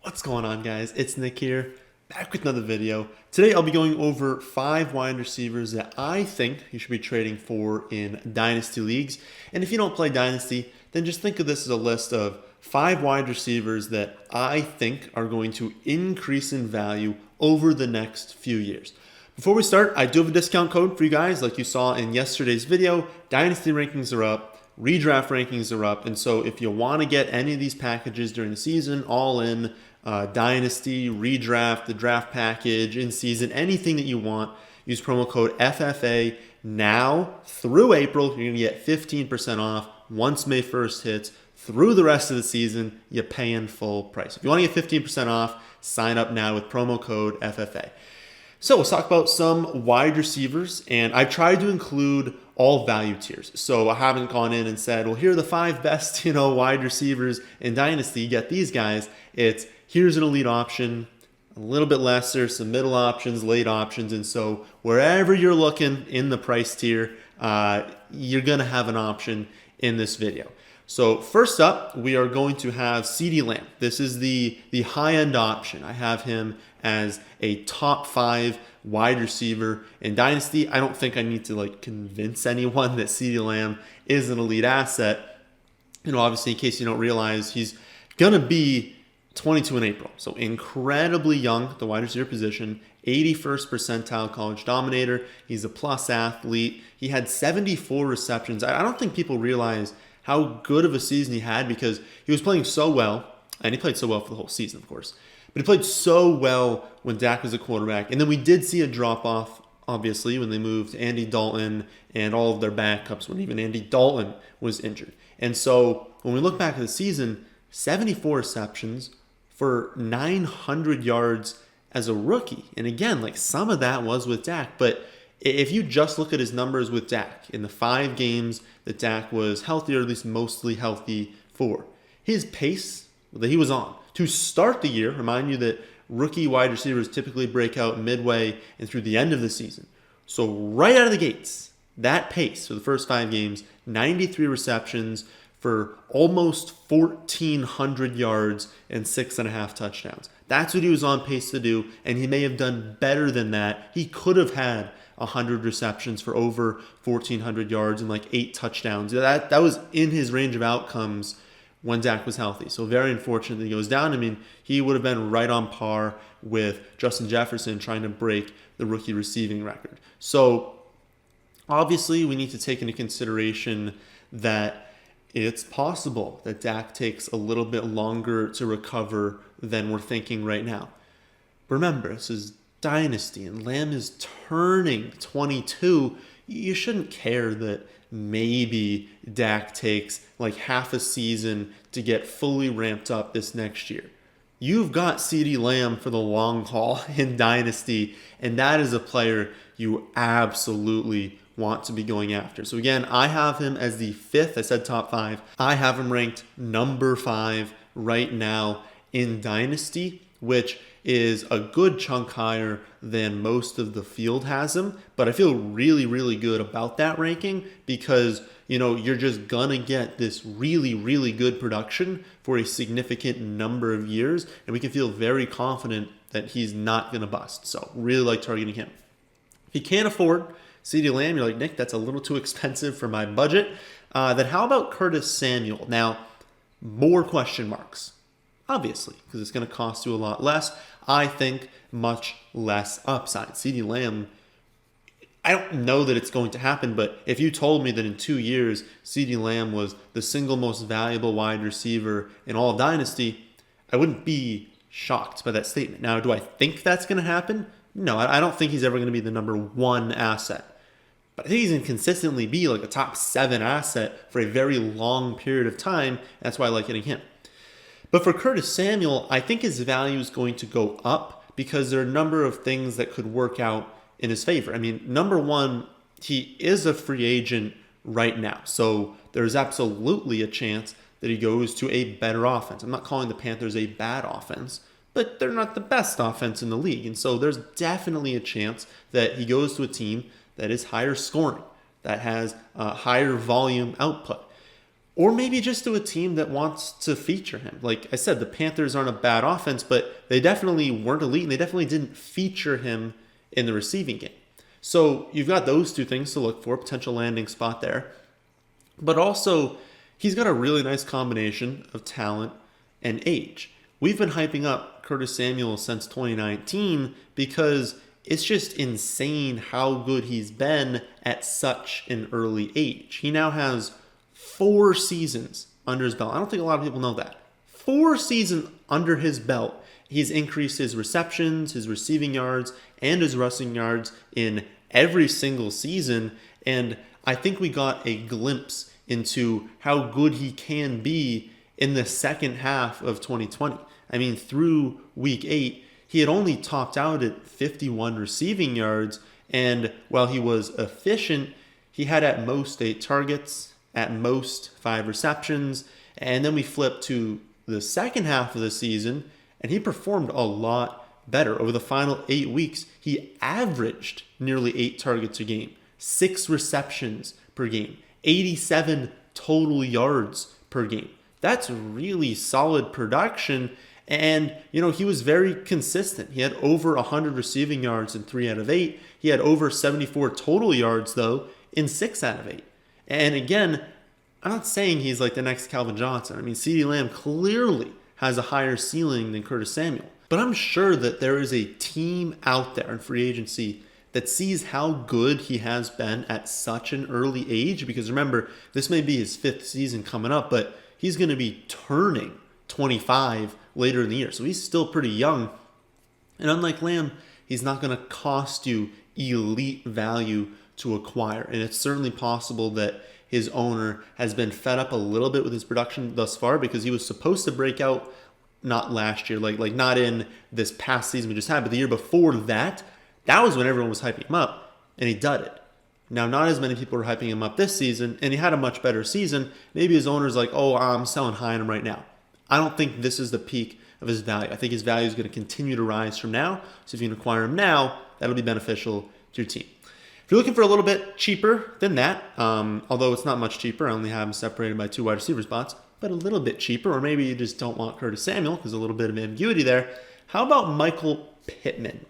What's going on, guys? It's Nick here, back with another video. Today I'll be going over 5 wide receivers that I think you should be trading for in Dynasty leagues. And if you don't play Dynasty, then just think of this as a list of 5 wide receivers that I think are going to increase in value over the next few years. Before we start, I do have a discount code for you guys like you saw in yesterday's video. Dynasty rankings are up. Redraft rankings are up, and so if you want to get any of these packages during the season, all in, Dynasty, Redraft, the draft package, in season, anything that you want, use promo code FFA now through April. You're going to get 15% off once May 1st hits. Through the rest of the season, you're paying full price. If you want to get 15% off, sign up now with promo code FFA. So let's talk about some wide receivers, and I've tried to include all value tiers. So I haven't gone in and said, well, here are the 5 best, wide receivers in Dynasty. Get these guys. It's here's an elite option, a little bit lesser, some middle options, late options, and so wherever you're looking in the price tier, you're gonna have an option in this video. So first up, we are going to have Ceedee Lamb. This is the high-end option. I have him as a top 5 wide receiver in Dynasty. I don't think I need to convince anyone that Ceedee Lamb is an elite asset. Obviously, in case you don't realize, he's gonna be 22 in April. So incredibly young at the wide receiver position, 81st percentile college dominator. He's a plus athlete. He had 74 receptions. I don't think people realize how good of a season he had because he was playing so well, and he played so well for the whole season, of course. But he played so well when Dak was a quarterback. And then we did see a drop-off, obviously, when they moved Andy Dalton and all of their backups when even Andy Dalton was injured. And so when we look back at the season, 74 receptions for 900 yards as a rookie. And again, some of that was with Dak. But if you just look at his numbers with Dak in the 5 games that Dak was healthy, or at least mostly healthy for, his pace that he was on to start the year, remind you that rookie wide receivers typically break out midway and through the end of the season. So right out of the gates, that pace for the first 5 games, 93 receptions for almost 1,400 yards and 6.5 touchdowns. That's what he was on pace to do, and he may have done better than that. He could have had 100 receptions for over 1,400 yards and 8 touchdowns. That was in his range of outcomes when Dak was healthy. So very unfortunate that he goes down. I mean, he would have been right on par with Justin Jefferson trying to break the rookie receiving record. So obviously we need to take into consideration that it's possible that Dak takes a little bit longer to recover than we're thinking right now. Remember, this is Dynasty, and Lamb is turning 22. You shouldn't care that maybe Dak takes half a season to get fully ramped up this next year. You've got Ceedee Lamb for the long haul in Dynasty, and that is a player you absolutely want to be going after. So again, I have him as the 5th. I said top 5. I have him ranked number 5 right now in Dynasty, which is a good chunk higher than most of the field has him. But I feel really, really good about that ranking because, you're just gonna get this really, really good production for a significant number of years. And we can feel very confident that he's not gonna bust. So really like targeting him. If you can't afford Ceedee Lamb, you're like, Nick, that's a little too expensive for my budget. Then how about Curtis Samuel? Now, more question marks, obviously, because it's going to cost you a lot less. I think much less upside. Ceedee Lamb, I don't know that it's going to happen, but if you told me that in 2 years, Ceedee Lamb was the single most valuable wide receiver in all of Dynasty, I wouldn't be shocked by that statement. Now, do I think that's going to happen? No, I don't think he's ever going to be the number 1 asset. But I think he's going to consistently be a top 7 asset for a very long period of time. That's why I like getting him. But for Curtis Samuel, I think his value is going to go up because there are a number of things that could work out in his favor. I mean, number 1, he is a free agent right now. So there's absolutely a chance that he goes to a better offense. I'm not calling the Panthers a bad offense, but they're not the best offense in the league. And so there's definitely a chance that he goes to a team that is higher scoring, that has higher volume output. Or maybe just to a team that wants to feature him. Like I said, the Panthers aren't a bad offense, but they definitely weren't elite, and they definitely didn't feature him in the receiving game. So you've got those two things to look for, potential landing spot there. But also, he's got a really nice combination of talent and age. We've been hyping up Curtis Samuel since 2019 because it's just insane how good he's been at such an early age. He now has 4 seasons under his belt. I don't think a lot of people know that. 4 seasons under his belt. He's increased his receptions, his receiving yards, and his rushing yards in every single season. And I think we got a glimpse into how good he can be in the second half of 2020. I mean, through week 8, he had only topped out at 51 receiving yards. And while he was efficient, he had at most 8 targets, at most 5 receptions. And then we flipped to the second half of the season, and he performed a lot better. Over the final 8 weeks, he averaged nearly 8 targets a game, 6 receptions per game, 87 total yards per game. That's really solid production. And, he was very consistent. He had over 100 receiving yards in 3 out of 8. He had over 74 total yards, though, in 6 out of 8. And again, I'm not saying he's like the next Calvin Johnson. I mean, Ceedee Lamb clearly has a higher ceiling than Curtis Samuel. But I'm sure that there is a team out there in free agency that sees how good he has been at such an early age. Because remember, this may be his 5th season coming up, but he's going to be turning 25 later in the year. So he's still pretty young. And unlike Lamb, he's not going to cost you elite value to acquire. And it's certainly possible that his owner has been fed up a little bit with his production thus far, because he was supposed to break out not last year, like not in this past season we just had, but the year before that. That was when everyone was hyping him up, and he dudded. Now, not as many people are hyping him up this season, and he had a much better season. Maybe his owner's like, oh, I'm selling high on him right now. I don't think this is the peak of his value. I think his value is going to continue to rise from now. So if you can acquire him now, that'll be beneficial to your team. If you're looking for a little bit cheaper than that, although it's not much cheaper, I only have him separated by 2 wide receiver spots, but a little bit cheaper, or maybe you just don't want Curtis Samuel because a little bit of ambiguity there. How about Michael Pittman?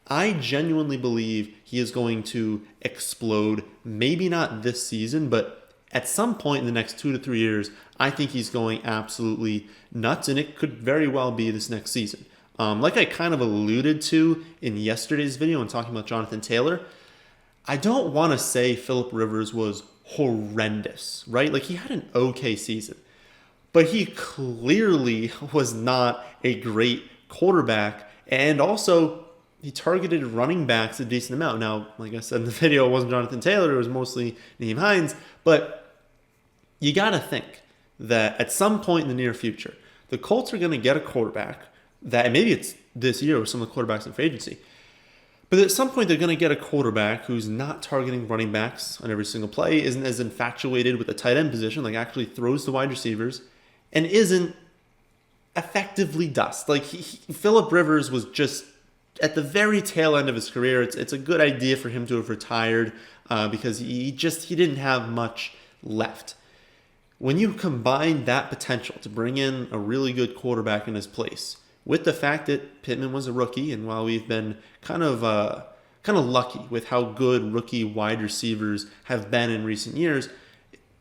I genuinely believe he is going to explode. Maybe not this season, but at some point in the next 2 to 3 years, I think he's going absolutely nuts, and it could very well be this next season. Like I kind of alluded to in yesterday's video when talking about Jonathan Taylor, I don't want to say Phillip Rivers was horrendous, right? Like he had an okay season, but he clearly was not a great quarterback, and also he targeted running backs a decent amount. Now, like I said in the video, it wasn't Jonathan Taylor, it was mostly Nyheim Hines, but you got to think that at some point in the near future, the Colts are going to get a quarterback that, and maybe it's this year with some of the quarterbacks in free agency, but at some point they're going to get a quarterback who's not targeting running backs on every single play, isn't as infatuated with the tight end position, like actually throws the wide receivers, and isn't effectively dust. Like Phillip Rivers was just at the very tail end of his career. It's a good idea for him to have retired because he didn't have much left. When you combine that potential to bring in a really good quarterback in his place, with the fact that Pittman was a rookie, and while we've been kind of lucky with how good rookie wide receivers have been in recent years,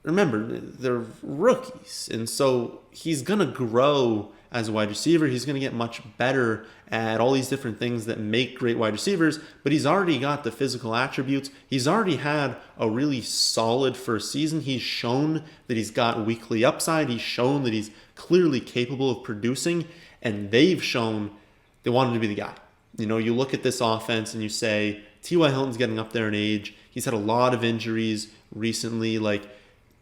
remember, they're rookies, and so he's going to grow as a wide receiver. He's going to get much better at all these different things that make great wide receivers, but he's already got the physical attributes. He's already had a really solid first season. He's shown that he's got weekly upside. He's shown that he's clearly capable of producing, and they've shown they want him to be the guy. You look at this offense and you say, T.Y. Hilton's getting up there in age. He's had a lot of injuries recently. Like,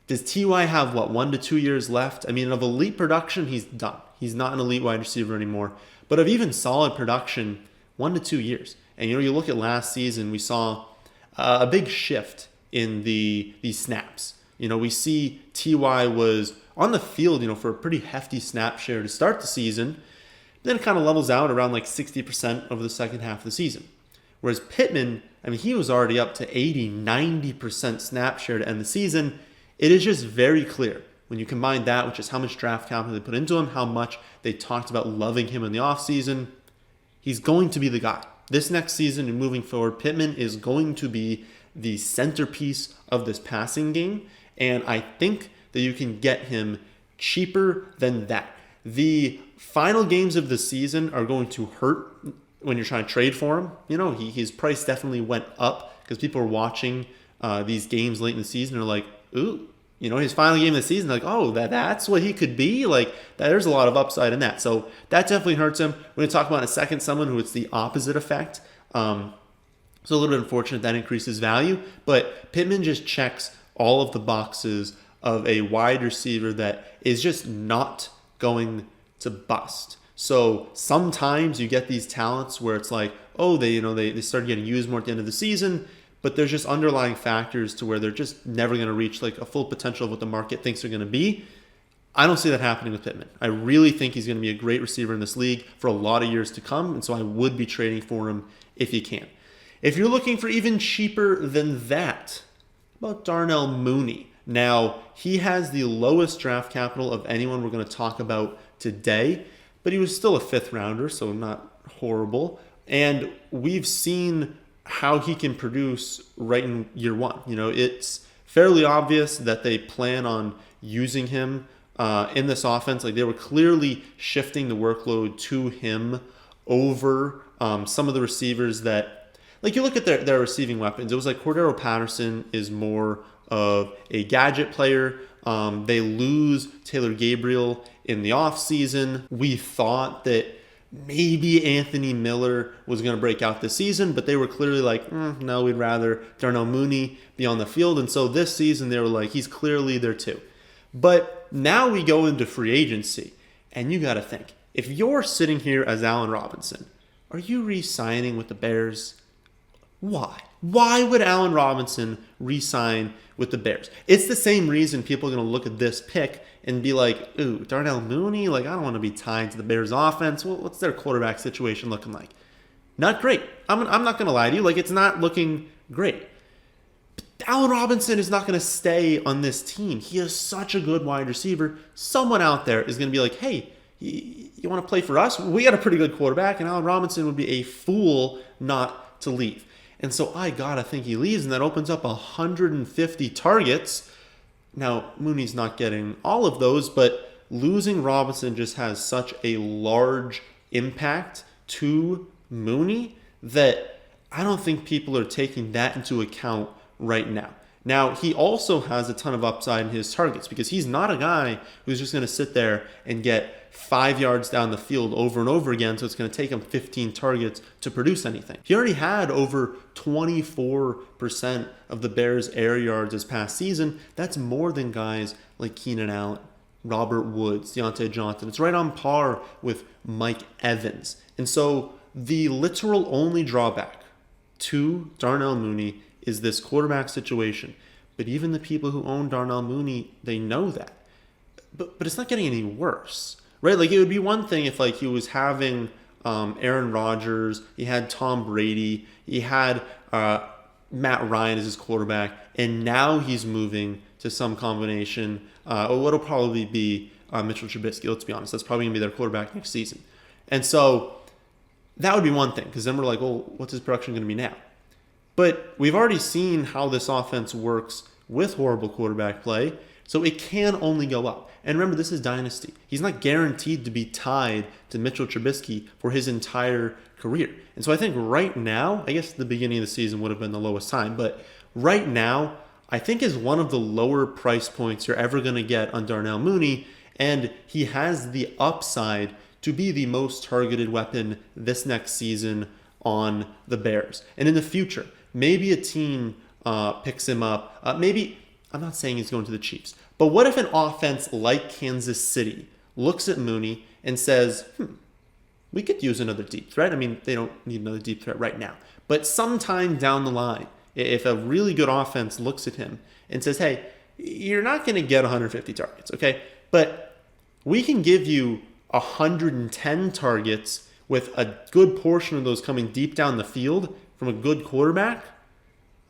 does T.Y. have, 1 to 2 years left? I mean, of elite production, he's done. He's not an elite wide receiver anymore. But of even solid production, 1 to 2 years. And, you look at last season, we saw a big shift in these snaps. We see T.Y. was on the field, for a pretty hefty snap share to start the season. Then it kind of levels out around 60% over the second half of the season. Whereas Pittman, he was already up to 80, 90% snap share to end the season. It is just very clear when you combine that with just how much draft capital they put into him, how much they talked about loving him in the offseason, he's going to be the guy. This next season and moving forward, Pittman is going to be the centerpiece of this passing game, and I think that you can get him cheaper than that. The final games of the season are going to hurt when you're trying to trade for him. You know, his price definitely went up because people are watching these games late in the season and are like, ooh, you know, his final game of the season, like, oh, that's what he could be. Like, there's a lot of upside in that. So that definitely hurts him. We're going to talk about in a second someone who it's the opposite effect. So a little bit unfortunate that increases value. But Pittman just checks all of the boxes of a wide receiver that is just not going to bust. So sometimes you get these talents where it's like, oh, they start getting used more at the end of the season, but there's just underlying factors to where they're just never going to reach like a full potential of what the market thinks they're going to be. I don't see that happening with Pittman. I really think he's going to be a great receiver in this league for a lot of years to come, and so I would be trading for him if you can. If you're looking for even cheaper than that, how about Darnell Mooney? Now, he has the lowest draft capital of anyone we're going to talk about today, but he was still a fifth rounder, so not horrible. And we've seen how he can produce right in year one. You know, it's fairly obvious that they plan on using him in this offense. Like, they were clearly shifting the workload to him over some of the receivers that, like, you look at their receiving weapons. It was like Cordero Patterson is more of a gadget player. They lose Taylor Gabriel in the offseason. We thought that maybe Anthony Miller was going to break out this season, but they were clearly like, no, we'd rather Darnell Mooney be on the field. And so this season they were like, he's clearly there too. But now we go into free agency, and you got to think, if you're sitting here as Allen Robinson, are you re-signing with the Bears? Why? Why would Allen Robinson re-sign with the Bears? It's the same reason people are going to look at this pick and be like, ooh, Darnell Mooney? Like, I don't want to be tied to the Bears offense. Well, what's their quarterback situation looking like? Not great. I'm not going to lie to you. Like, it's not looking great. But Allen Robinson is not going to stay on this team. He is such a good wide receiver. Someone out there is going to be like, hey, you want to play for us? We got a pretty good quarterback, and Allen Robinson would be a fool not to leave. And so I gotta think he leaves, and that opens up 150 targets. Now, Mooney's not getting all of those, but losing Robinson just has such a large impact to Mooney that I don't think people are taking that into account right now. Now, he also has a ton of upside in his targets because he's not a guy who's just going to sit there and get 5 yards down the field over and over again, so it's going to take him 15 targets to produce anything. He already had over 24% of the Bears' air yards this past season. That's more than guys like Keenan Allen, Robert Woods, Deontay Johnson. It's right on par with Mike Evans. And so the literal only drawback to Darnell Mooney is this quarterback situation. But even the people who own Darnell Mooney, they know that. But it's not getting any worse, right? Like, it would be one thing if, like, he was having Aaron Rodgers, he had Tom Brady, he had Matt Ryan as his quarterback, and now he's moving to some combination, or what'll probably be Mitchell Trubisky. Let's be honest, that's probably going to be their quarterback next season. And so that would be one thing, because then we're like, well, what's his production going to be now? But we've already seen how this offense works with horrible quarterback play, so it can only go up. And remember, this is Dynasty. He's not guaranteed to be tied to Mitchell Trubisky for his entire career. And so I think right now, I guess the beginning of the season would have been the lowest time, but right now, I think is one of the lower price points you're ever going to get on Darnell Mooney, and he has the upside to be the most targeted weapon this next season on the Bears. And in the future, maybe a team picks him up. Maybe, I'm not saying he's going to the Chiefs, but what if an offense like Kansas City looks at Mooney and says, we could use another deep threat. I mean, they don't need another deep threat right now. But sometime down the line, if a really good offense looks at him and says, hey, you're not going to get 150 targets, okay? But we can give you 110 targets with a good portion of those coming deep down the field from a good quarterback.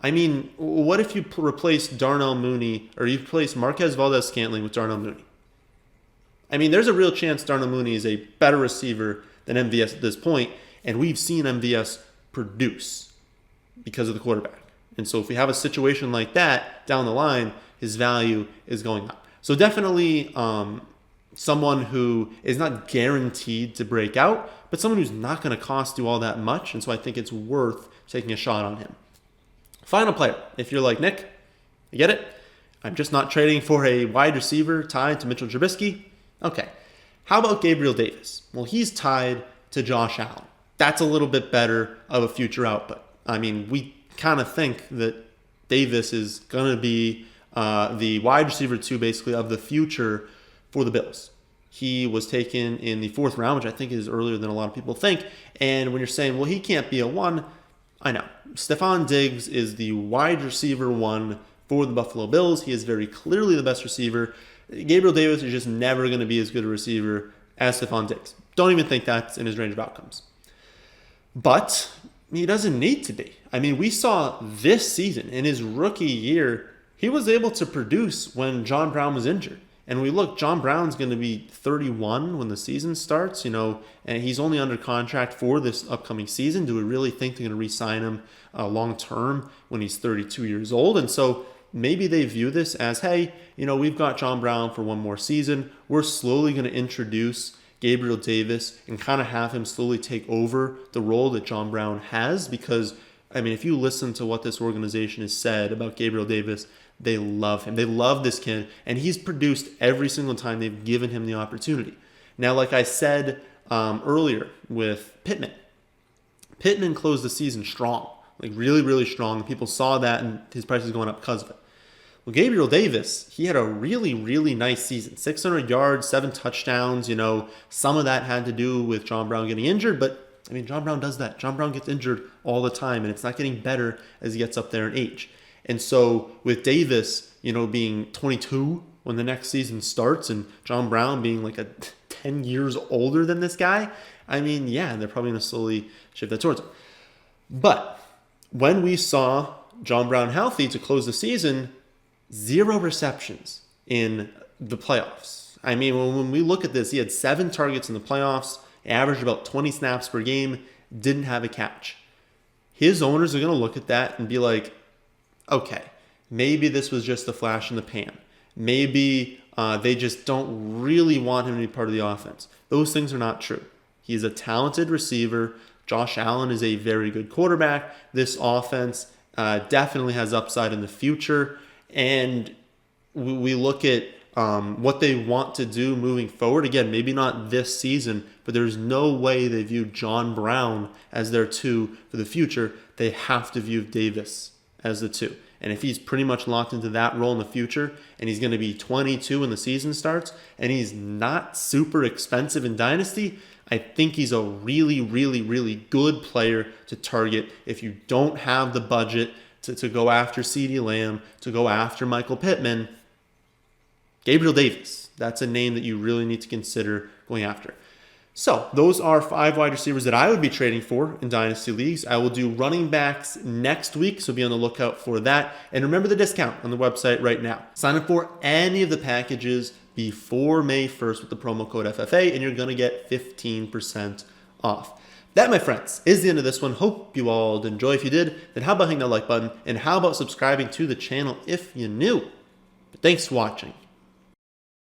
I mean, what if you replace Darnell Mooney, or you replace Marquez Valdez-Scantling with Darnell Mooney? I mean, there's a real chance Darnell Mooney is a better receiver than MVS at this point, and we've seen MVS produce because of the quarterback. And so if we have a situation like that down the line, his value is going up. So definitely someone who is not guaranteed to break out, but someone who's not going to cost you all that much. And so I think it's worth taking a shot on him. Final player, if you're like, Nick, you get it? I'm just not trading for a wide receiver tied to Mitchell Trubisky. Okay. How about Gabriel Davis? Well, he's tied to Josh Allen. That's a little bit better of a future output. I mean, we kind of think that Davis is going to be the wide receiver 2 basically of the future for the Bills. He was taken in the 4th round, which I think is earlier than a lot of people think. And when you're saying, well, he can't be a 1, I know. Stephon Diggs is the wide receiver 1 for the Buffalo Bills. He is very clearly the best receiver. Gabriel Davis is just never going to be as good a receiver as Stephon Diggs. Don't even think that's in his range of outcomes. But he doesn't need to be. I mean, we saw this season, in his rookie year, he was able to produce when John Brown was injured. And we look, John Brown's going to be 31 when the season starts, and he's only under contract for this upcoming season. Do we really think they're going to re-sign him long term when he's 32 years old? And so maybe they view this as, hey, we've got John Brown for one more season. We're slowly going to introduce Gabriel Davis and kind of have him slowly take over the role that John Brown has. Because, I mean, if you listen to what this organization has said about Gabriel Davis, they love him. They love this kid, and he's produced every single time they've given him the opportunity. Now, like I said earlier with Pittman, Pittman closed the season strong, like really, really strong. People saw that, and his price is going up because of it. Well, Gabriel Davis, he had a really, really nice season. 600 yards, 7 touchdowns. Some of that had to do with John Brown getting injured, but I mean, John Brown does that. John Brown gets injured all the time, and it's not getting better as he gets up there in age. And so with Davis, being 22 when the next season starts, and John Brown being like 10 years older than this guy, I mean, yeah, they're probably going to slowly shift that towards him. But when we saw John Brown healthy to close the season, 0 receptions in the playoffs. I mean, when we look at this, he had 7 targets in the playoffs, averaged about 20 snaps per game, didn't have a catch. His owners are going to look at that and be like, okay, maybe this was just a flash in the pan. Maybe they just don't really want him to be part of the offense. Those things are not true. He's a talented receiver. Josh Allen is a very good quarterback. This offense definitely has upside in the future. And we look at what they want to do moving forward. Again, maybe not this season, but there's no way they view John Brown as their 2 for the future. They have to view Davis as the 2. And if he's pretty much locked into that role in the future, and he's going to be 22 when the season starts, and he's not super expensive in Dynasty, I think he's a really, really, really good player to target if you don't have the budget to go after Ceedee Lamb, to go after Michael Pittman. Gabriel Davis, that's a name that you really need to consider going after. So those are 5 wide receivers that I would be trading for in Dynasty Leagues. I will do running backs next week, so be on the lookout for that. And remember the discount on the website right now. Sign up for any of the packages before May 1st with the promo code FFA, and you're going to get 15% off. That, my friends, is the end of this one. Hope you all did enjoy. If you did, then how about hitting that like button? And how about subscribing to the channel if you're new? But thanks for watching.